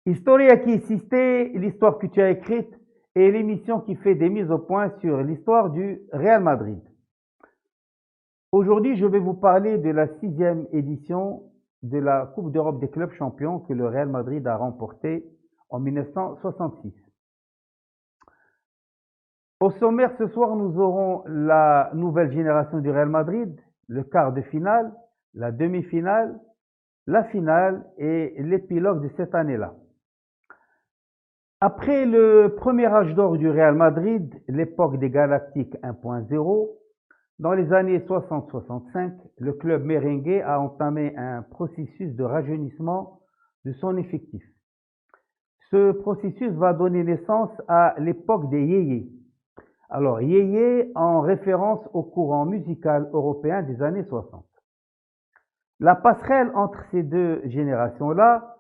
Historia qui existait, l'histoire que tu as écrite et l'émission qui fait des mises au point sur l'histoire du Real Madrid. Aujourd'hui, je vais vous parler de la 6e édition de la Coupe d'Europe des clubs champions que le Real Madrid a remportée en 1966. Au sommaire, ce soir, nous aurons la nouvelle génération du Real Madrid, le quart de finale, la demi-finale, la finale et l'épilogue de cette année-là. Après le premier âge d'or du Real Madrid, l'époque des Galactiques 1.0, dans les années 60-65, le club merengue a entamé un processus de rajeunissement de son effectif. Ce processus va donner naissance à l'époque des yéyés. Alors, yéyé en référence au courant musical européen des années 60. La passerelle entre ces deux générations-là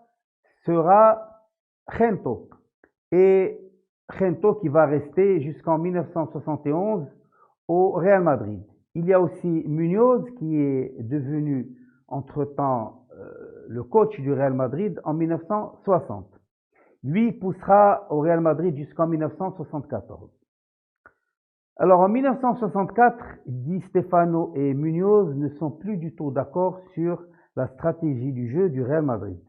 sera Gento. Et Gento qui va rester jusqu'en 1971 au Real Madrid. Il y a aussi Muñoz qui est devenu entre-temps le coach du Real Madrid en 1960. Lui poussera au Real Madrid jusqu'en 1974. Alors en 1964, Di Stefano et Muñoz ne sont plus du tout d'accord sur la stratégie du jeu du Real Madrid.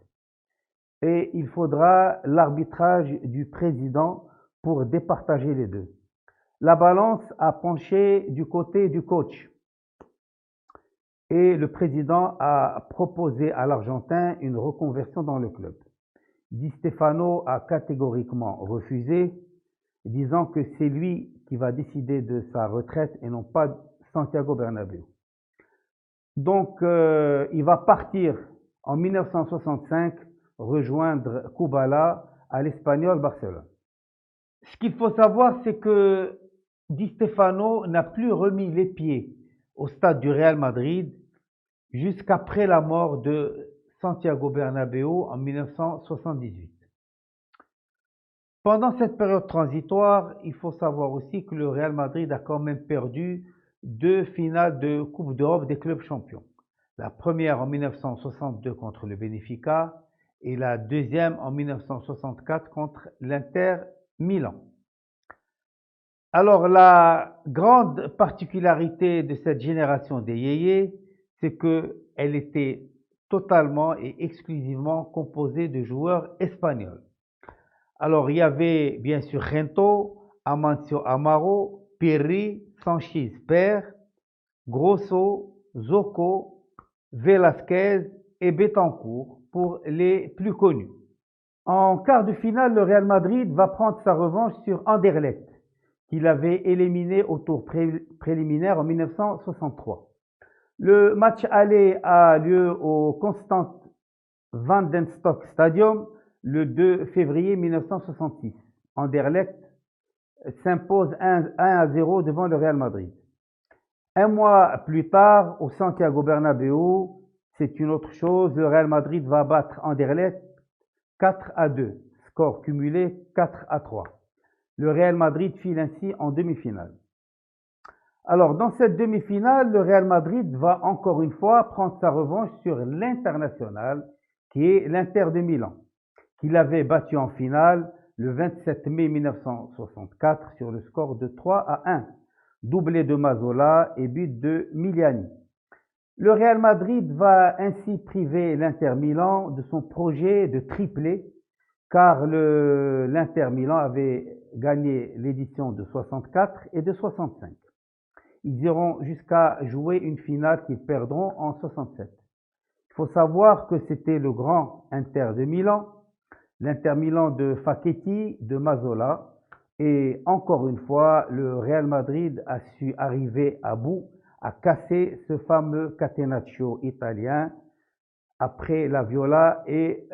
Et il faudra l'arbitrage du président pour départager les deux. La balance a penché du côté du coach. Et le président a proposé à l'Argentin une reconversion dans le club. Di Stefano a catégoriquement refusé, disant que c'est lui qui va décider de sa retraite et non pas Santiago Bernabéu. Donc, il va partir en 1965 rejoindre Kubala à l'Espagnol Barcelone. Ce qu'il faut savoir, c'est que Di Stefano n'a plus remis les pieds au stade du Real Madrid jusqu'après la mort de Santiago Bernabéu en 1978. Pendant cette période transitoire, il faut savoir aussi que le Real Madrid a quand même perdu 2 finales de Coupe d'Europe des clubs champions. La première en 1962 contre le Benfica et la deuxième en 1964 contre l'Inter Milan. Alors la grande particularité de cette génération des yéyés, c'est qu'elle était totalement et exclusivement composée de joueurs espagnols. Alors, il y avait bien sûr Gento, Amancio Amaro, Pirri, Sanchis Père, Grosso, Zoco, Velázquez et Betancourt pour les plus connus. En quart de finale, le Real Madrid va prendre sa revanche sur Anderlecht, qu'il avait éliminé au tour préliminaire en 1963. Le match aller a lieu au Constant Vandenstock Stadium le 2 février 1966. Anderlecht s'impose 1-0 devant le Real Madrid. Un mois plus tard, au Santiago Bernabéu, c'est une autre chose. Le Real Madrid va battre Anderlecht 4-2. Score cumulé 4-3. Le Real Madrid file ainsi en demi-finale. Alors, dans cette demi-finale, le Real Madrid va encore une fois prendre sa revanche sur l'international, qui est l'Inter de Milan, qu'il avait battu en finale le 27 mai 1964 sur le score de 3-1, doublé de Mazzola et but de Miliani. Le Real Madrid va ainsi priver l'Inter Milan de son projet de triplé, car l'Inter Milan avait gagné l'édition de 64 et de 65. Ils iront jusqu'à jouer une finale qu'ils perdront en 67. Il faut savoir que c'était le grand Inter de Milan, l'Inter Milan de Facchetti, de Mazzola, et encore une fois, le Real Madrid a su arriver à bout, à casser ce fameux catenaccio italien après la Viola et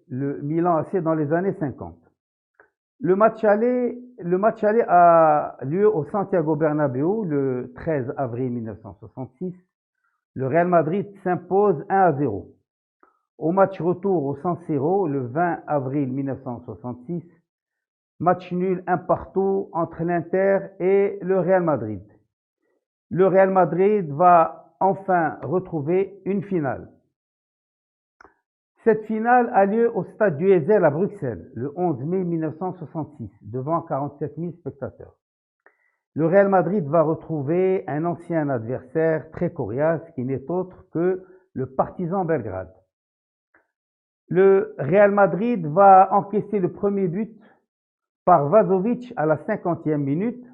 le Milan AC dans les années 50. Le match aller a lieu au Santiago Bernabéu le 13 avril 1966. Le Real Madrid s'impose 1-0. Au match retour au San Siro le 20 avril 1966, match nul 1 partout entre l'Inter et le Real Madrid. Le Real Madrid va enfin retrouver une finale. Cette finale a lieu au stade du Heysel à Bruxelles, le 11 mai 1966, devant 47 000 spectateurs. Le Real Madrid va retrouver un ancien adversaire très coriace qui n'est autre que le Partizan Belgrade. Le Real Madrid va encaisser le premier but par Vazovic à la 50e minute,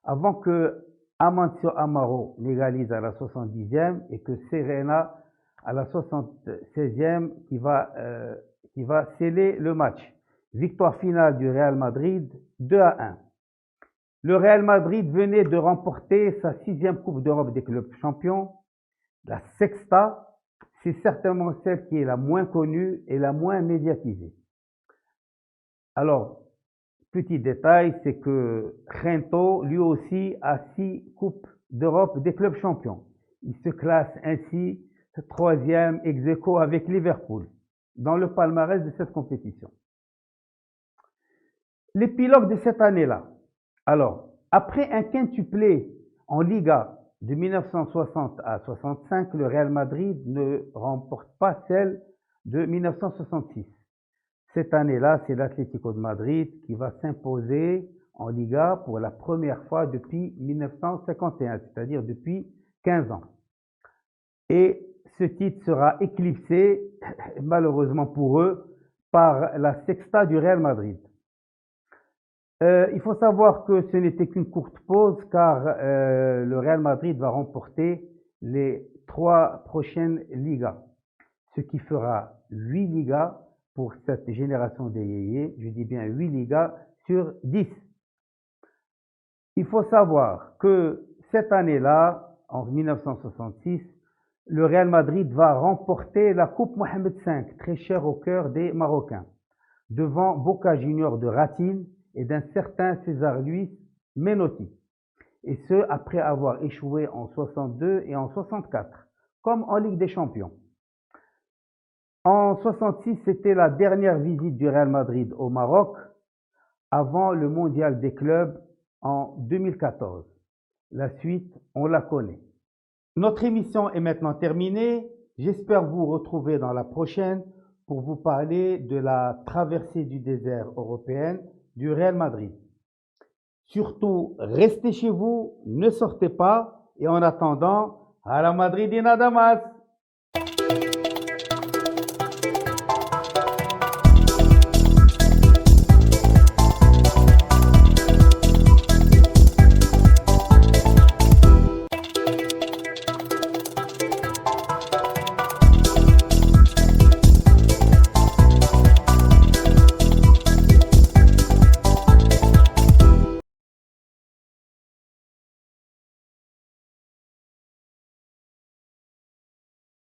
avant que Amancio Amaro l'égalise à la 70e et que Serena à la 76e qui va sceller le match. Victoire finale du Real Madrid 2-1. Le Real Madrid venait de remporter sa 6e Coupe d'Europe des clubs champions, la Sexta. C'est certainement celle qui est la moins connue et la moins médiatisée. Alors, petit détail, c'est que Gento, lui aussi, a 6 Coupes d'Europe des clubs champions. Il se classe ainsi 3e ex aequo avec Liverpool dans le palmarès de cette compétition. L'épilogue de cette année-là. Alors, après un quintuplé en Liga de 1960 à 65, le Real Madrid ne remporte pas celle de 1966. Cette année-là, c'est l'Atlético de Madrid qui va s'imposer en Liga pour la première fois depuis 1951, c'est-à-dire depuis 15 ans. Et ce titre sera éclipsé, malheureusement pour eux, par la Sexta du Real Madrid. Il faut savoir que ce n'était qu'une courte pause car le Real Madrid va remporter les 3 prochaines Ligas, ce qui fera 8 Ligas pour cette génération des Yéyés, je dis bien 8 Ligas sur 10. Il faut savoir que cette année-là, en 1966, le Real Madrid va remporter la Coupe Mohamed V, très chère au cœur des Marocains, devant Boca Juniors de Ratin et d'un certain César Luis Menotti, et ce après avoir échoué en 62 et en 64, comme en Ligue des Champions. En 66, c'était la dernière visite du Real Madrid au Maroc avant le Mondial des clubs en 2014. La suite, on la connaît. Notre émission est maintenant terminée. J'espère vous retrouver dans la prochaine pour vous parler de la traversée du désert européenne du Real Madrid. Surtout, restez chez vous, ne sortez pas et en attendant, à la Madridina Damas!